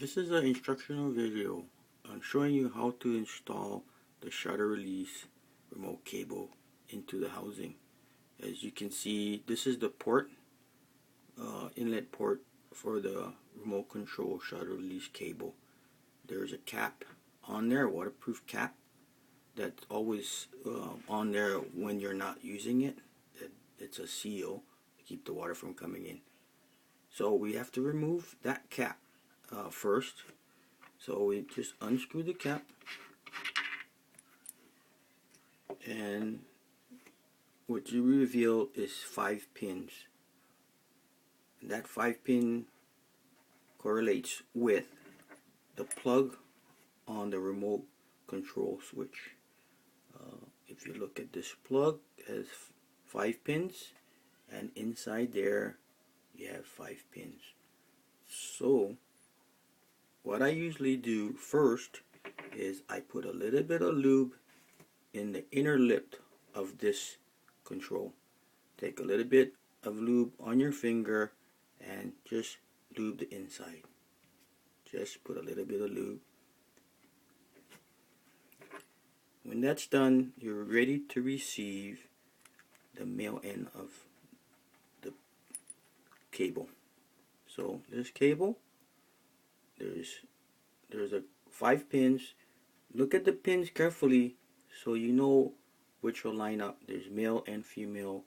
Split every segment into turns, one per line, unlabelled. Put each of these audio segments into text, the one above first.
This is an instructional video on showing you how to install the shutter release remote cable into the housing. As you can see, this is the port, inlet port for the remote control shutter release cable. There's a cap on there, waterproof cap, that's always on there when you're not using it. It's a seal to keep the water from coming in. So we have to remove that cap first. So we just unscrew the cap, and what you reveal is 5 pins. And that 5-pin correlates with the plug on the remote control switch. If you look at this plug, it has 5 pins, and inside there you have 5 pins. So what I usually do first is I put a little bit of lube in the inner lip of this control. Take a little bit of lube on your finger and just lube the inside. Just put a little bit of lube. When that's done, you're ready to receive the male end of the cable. So this cable, there's a 5 pins. Look at the pins carefully so you know which will line up. There's male and female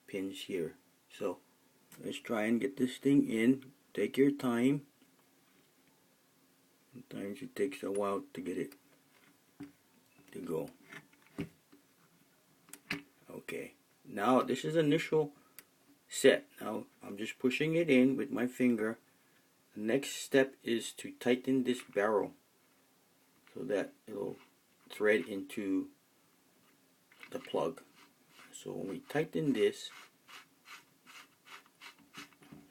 pins here. So let's try and get this thing in. Take your time. Sometimes it takes a while to get it to go. Okay, now this is initial set. Now I'm just pushing it in with my finger. The next step is to tighten this barrel so that it'll thread into the plug. So when we tighten this,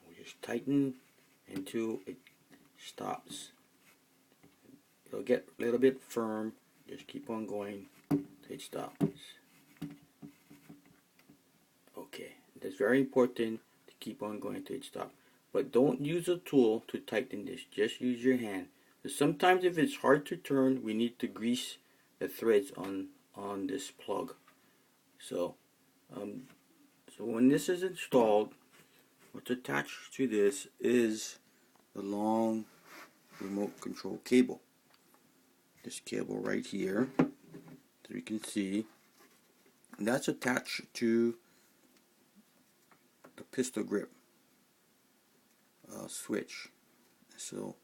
we just tighten until it stops. It'll get a little bit firm. Just keep on going till it stops. Okay, that's very important to keep on going till it stops. But don't use a tool to tighten this. Just use your hand. Sometimes if it's hard to turn, we need to grease the threads on this plug. So when this is installed, what's attached to this is the long remote control cable. This cable right here, so you can see, and that's attached to the pistol grip switch. So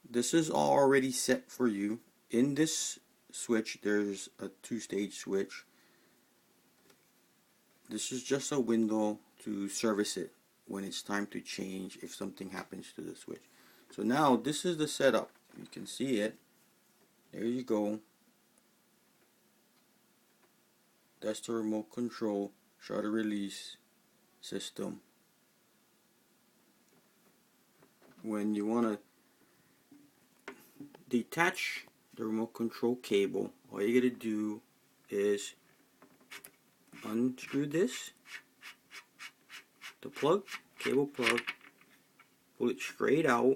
this is already set for you. In this switch there's a 2-stage switch. This is just a window to service it when it's time to change if something happens to the switch. So now this is the setup. You can see it. There you go. That's the remote control shutter release system. When you want to detach the remote control cable, all you gotta do is unscrew this, the plug, cable plug, pull it straight out,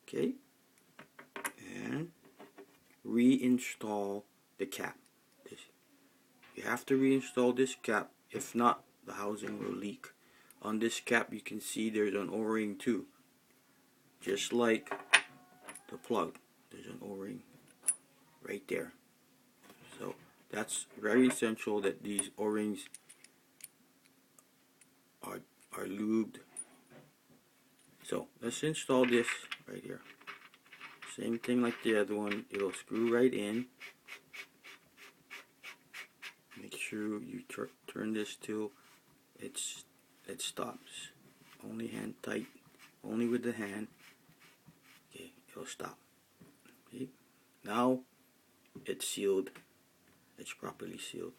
okay, and reinstall the cap. You have to reinstall this cap, if not the housing will leak. On this cap you can see there's an O-ring too, just like the plug. There's an O-ring right there. So that's very essential that these O-rings are lubed. So let's install this right here. Same thing like the other one. It'll screw right in. Make sure you turn this till it stops. Only hand tight. Only with the hand. Okay, it'll stop. Okay. Now it's sealed. It's properly sealed.